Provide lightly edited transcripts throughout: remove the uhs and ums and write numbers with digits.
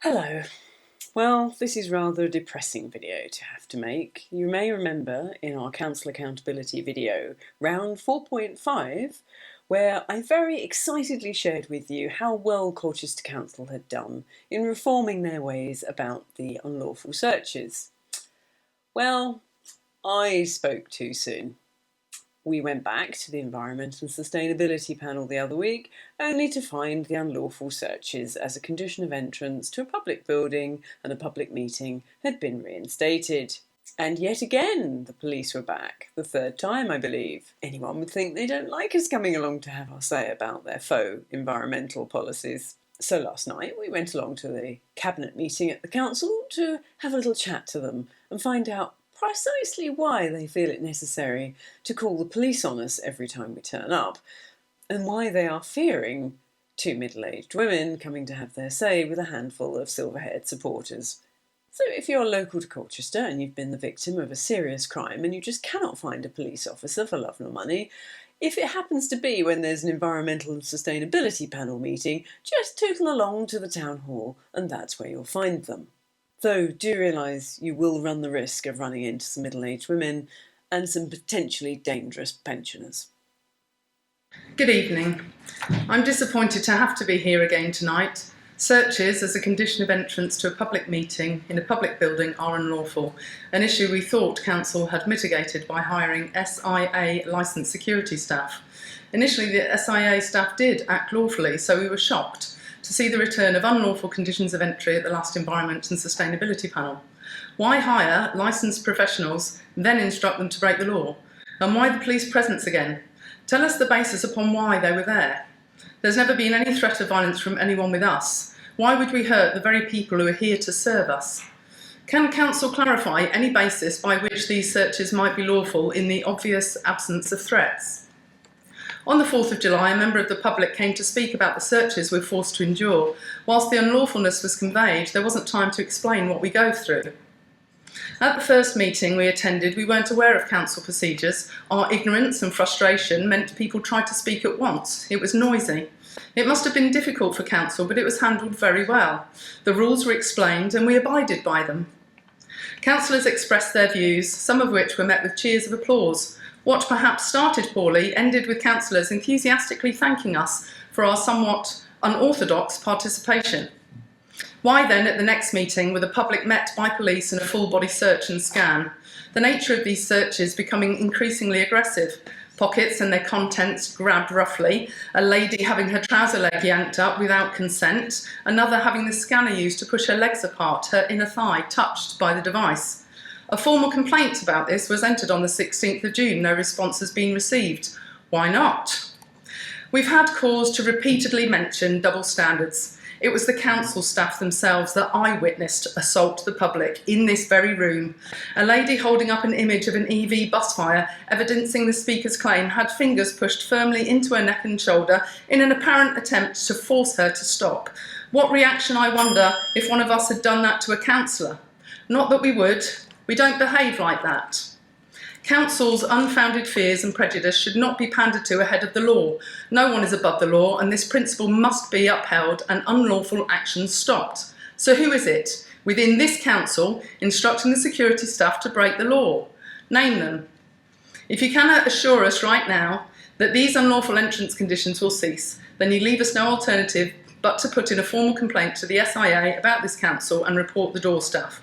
Hello. Well, this is rather a depressing video to have to make. You may remember in our council accountability video, round 4.5, where I very excitedly shared with you how well Colchester Council had done in reforming their ways about the unlawful searches. Well, I spoke too soon. We went back to the Environment and Sustainability panel the other week, only to find the unlawful searches as a condition of entrance to a public building and a public meeting had been reinstated. And yet again, the police were back, the third time, I believe. Anyone would think they don't like us coming along to have our say about their faux environmental policies. So last night we went along to the cabinet meeting at the council to have a little chat to them and find out precisely why they feel it necessary to call the police on us every time we turn up, and why they are fearing two middle-aged women coming to have their say with a handful of silver-haired supporters. So if you're local to Colchester and you've been the victim of a serious crime and you just cannot find a police officer for love nor money, if it happens to be when there's an environmental and sustainability panel meeting, just tootle along to the town hall and that's where you'll find them. Though do realise you will run the risk of running into some middle-aged women and some potentially dangerous pensioners. Good evening. I'm disappointed to have to be here again tonight. Searches as a condition of entrance to a public meeting in a public building are unlawful, an issue we thought Council had mitigated by hiring SIA licensed security staff. Initially, the SIA staff did act lawfully, so we were shocked to see the return of unlawful conditions of entry at the last Environment and Sustainability panel. Why hire licensed professionals, then instruct them to break the law? And why the police presence again? Tell us the basis upon why they were there. There's never been any threat of violence from anyone with us. Why would we hurt the very people who are here to serve us? Can Council clarify any basis by which these searches might be lawful in the obvious absence of threats? On the 4th of July, a member of the public came to speak about the searches we're forced to endure. Whilst the unlawfulness was conveyed, there wasn't time to explain what we go through. At the first meeting we attended, we weren't aware of council procedures. Our ignorance and frustration meant people tried to speak at once. It was noisy. It must have been difficult for council, but it was handled very well. The rules were explained and we abided by them. Councillors expressed their views, some of which were met with cheers of applause. What perhaps started poorly ended with councillors enthusiastically thanking us for our somewhat unorthodox participation. Why then, at the next meeting, were the public met by police in a full-body search and scan? The nature of these searches becoming increasingly aggressive. Pockets and their contents grabbed roughly, a lady having her trouser leg yanked up without consent, another having the scanner used to push her legs apart, her inner thigh touched by the device. A formal complaint about this was entered on the 16th of June. No response has been received. Why not? We've had cause to repeatedly mention double standards. It was the council staff themselves that eyewitnessed assault to the public in this very room. A lady holding up an image of an EV bus fire, evidencing the speaker's claim, had fingers pushed firmly into her neck and shoulder in an apparent attempt to force her to stop. What reaction, I wonder, if one of us had done that to a councillor? Not that we would. We don't behave like that. Council's unfounded fears and prejudice should not be pandered to ahead of the law. No one is above the law, and this principle must be upheld and unlawful actions stopped. So who is it within this council instructing the security staff to break the law? Name them. If you cannot assure us right now that these unlawful entrance conditions will cease, then you leave us no alternative but to put in a formal complaint to the SIA about this council and report the door staff.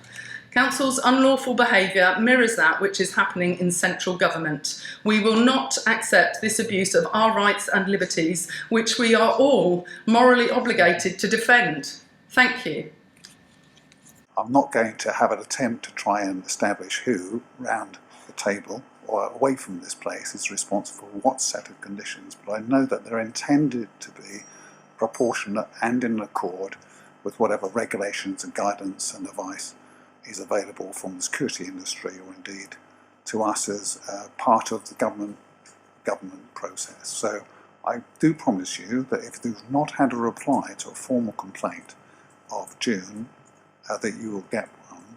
Council's unlawful behaviour mirrors that which is happening in central government. We will not accept this abuse of our rights and liberties, which we are all morally obligated to defend. Thank you. I'm not going to have an attempt to try and establish who, round the table or away from this place, is responsible for what set of conditions, but I know that they're intended to be proportionate and in accord with whatever regulations and guidance and advice is available from the security industry, or indeed to us as part of the government process. So I do promise you that if you've not had a reply to a formal complaint of June, that you will get one.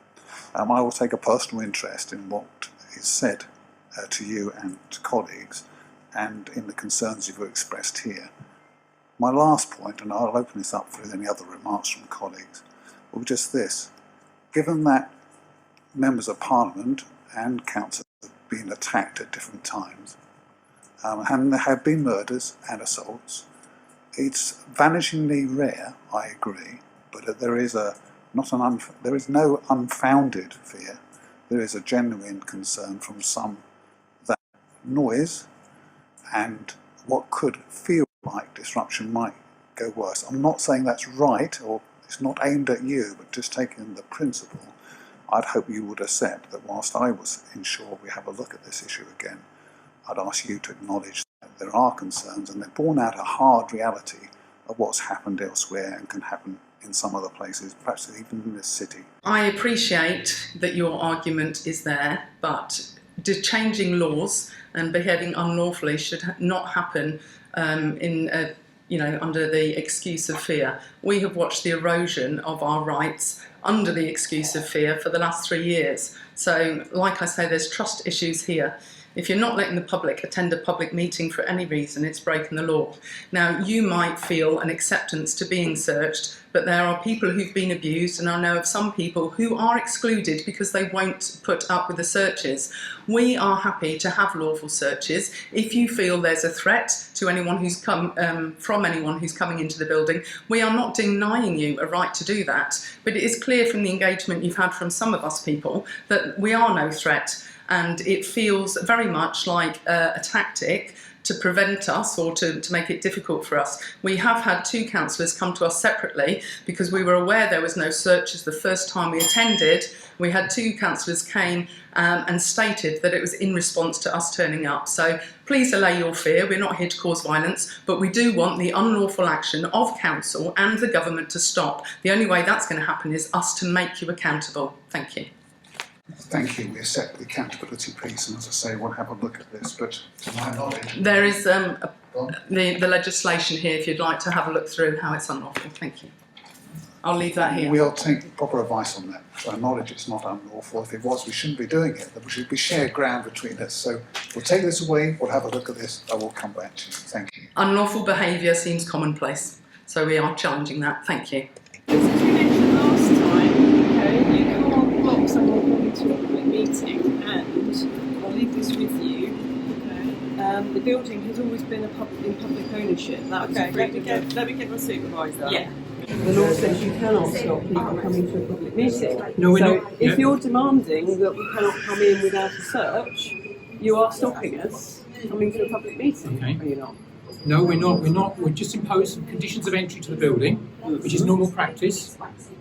I will take a personal interest in what is said to you and to colleagues, and in the concerns you've expressed here. My last point, and I'll open this up for any other remarks from colleagues, was just this. Given that members of Parliament and councillors have been attacked at different times, and there have been murders and assaults, it's vanishingly rare, I agree, but there is no unfounded fear. There is a genuine concern from some that noise and what could feel like disruption might go worse. I'm not saying that's right, or it's not aimed at you, but just taking the principle, I'd hope you would accept that whilst I was ensure we have a look at this issue again, I'd ask you to acknowledge that there are concerns and they're born out of hard reality of what's happened elsewhere and can happen in some other places, perhaps even in this city. I appreciate that your argument is there, but changing laws and behaving unlawfully should not happen under the excuse of fear. We have watched the erosion of our rights under the excuse of fear for the last 3 years. So, like I say, there's trust issues here. If you're not letting the public attend a public meeting for any reason, it's breaking the law. Now, you might feel an acceptance to being searched, but there are people who've been abused, and I know of some people who are excluded because they won't put up with the searches. We are happy to have lawful searches. If you feel there's a threat to anyone who's from anyone who's coming into the building, we are not denying you a right to do that. But it is clear from the engagement you've had from some of us people that we are no threat. And it feels very much like a tactic to prevent us or to make it difficult for us. We have had 2 councillors come to us separately because we were aware there was no searches the first time we attended. We had 2 councillors came and stated that it was in response to us turning up. So please allay your fear. We're not here to cause violence, but we do want the unlawful action of council and the government to stop. The only way that's going to happen is us to make you accountable. Thank you. Thank you. We accept the accountability piece, and as I say, we'll have a look at this. But to my knowledge, there is the legislation here if you'd like to have a look through how it's unlawful. Thank you. I'll leave that here. We'll take proper advice on that. To our knowledge, it's not unlawful. If it was, we shouldn't be doing it. There should be shared ground between us. So we'll take this away. We'll have a look at this. I will come back to you. Thank you. Unlawful behaviour seems commonplace, so we are challenging that. Thank you. As you mentioned last time, okay, you can't block someone coming to a public meeting, and I'll leave this with you. Okay. The building has always been in public ownership. That was Okay, let me get my supervisor. Yeah. The law says you cannot stop people coming to a public meeting. No, we're so not. if you're demanding that we cannot come in without a search, you are stopping us coming to a public meeting, Okay. are you not? No, we're not. We're not. We've just imposed some conditions of entry to the building, which is normal practice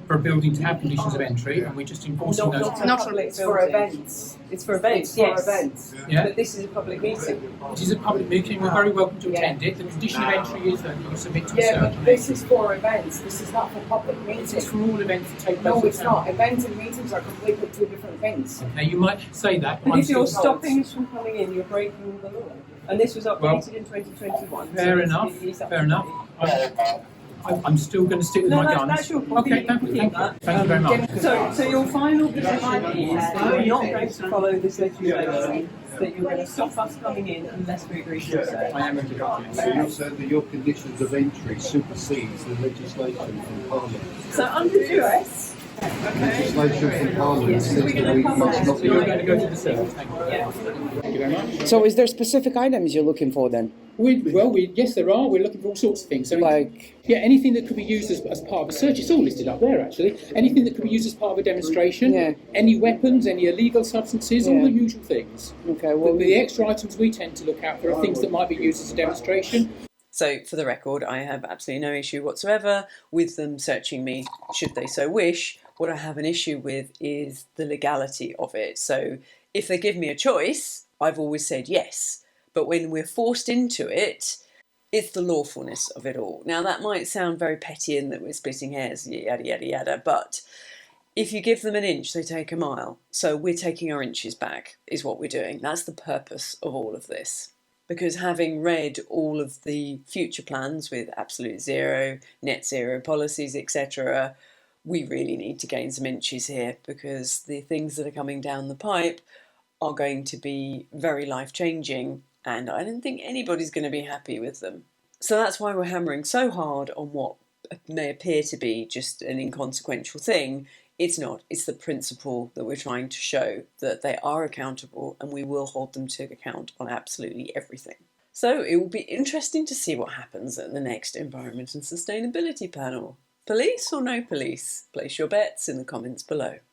for a building to have conditions of entry, and we're just enforcing those. Not public for events. It's for events, yes. For events. Yeah. But this is a public meeting. It is a public meeting. We're very welcome to attend it. The condition of entry is that you submit to a Yeah, search. but this is for events. This is not for public meetings. It's for all events that take place. No, in it's town. not. Events and meetings are completely 2 different things. Okay, you might say that, But I'm if you're still- stopping us from coming in, you're breaking the law. And this was updated in 2021. Fair so enough. it is up Fair to enough. date. I'm still going to stick with No, my guns. that's your Okay, thank you. Thank you very much. So your final position is that you're not going to follow this legislation, that you're going to stop us coming in unless we agree to search. I am going to go. So you said that your conditions of entry supersedes the legislation from Parliament. So under duress, Legislation from Parliament says that we must not be. You're going to go to the search. Thank you. Thank you very much. So is there specific items you're looking for then? Yes, there are. We're looking for all sorts of things. So Like, yeah, anything that could be used as part of a search. It's all listed up there, actually. Anything that could be used as part of a demonstration. Yeah. Any weapons, any illegal substances, all Yeah. the usual things. okay, well, The extra items we tend to look out for are things that might be used as a demonstration. So, for the record, I have absolutely no issue whatsoever with them searching me, should they so wish. What I have an issue with is the legality of it. So, if they give me a choice, I've always said yes. But when we're forced into it, it's the lawfulness of it all. Now, that might sound very petty in that we're splitting hairs, yada, yada, yada, but if you give them an inch, they take a mile. So, we're taking our inches back, is what we're doing. That's the purpose of all of this. Because having read all of the future plans with absolute zero, net zero policies, etc., we really need to gain some inches here, because the things that are coming down the pipe are going to be very life-changing, and I don't think anybody's going to be happy with them. So that's why we're hammering so hard on what may appear to be just an inconsequential thing, it's not. It's the principle that we're trying to show, that they are accountable and we will hold them to account on absolutely everything. So it will be interesting to see what happens at the next Environment and Sustainability panel. Police or no police? Place your bets in the comments below.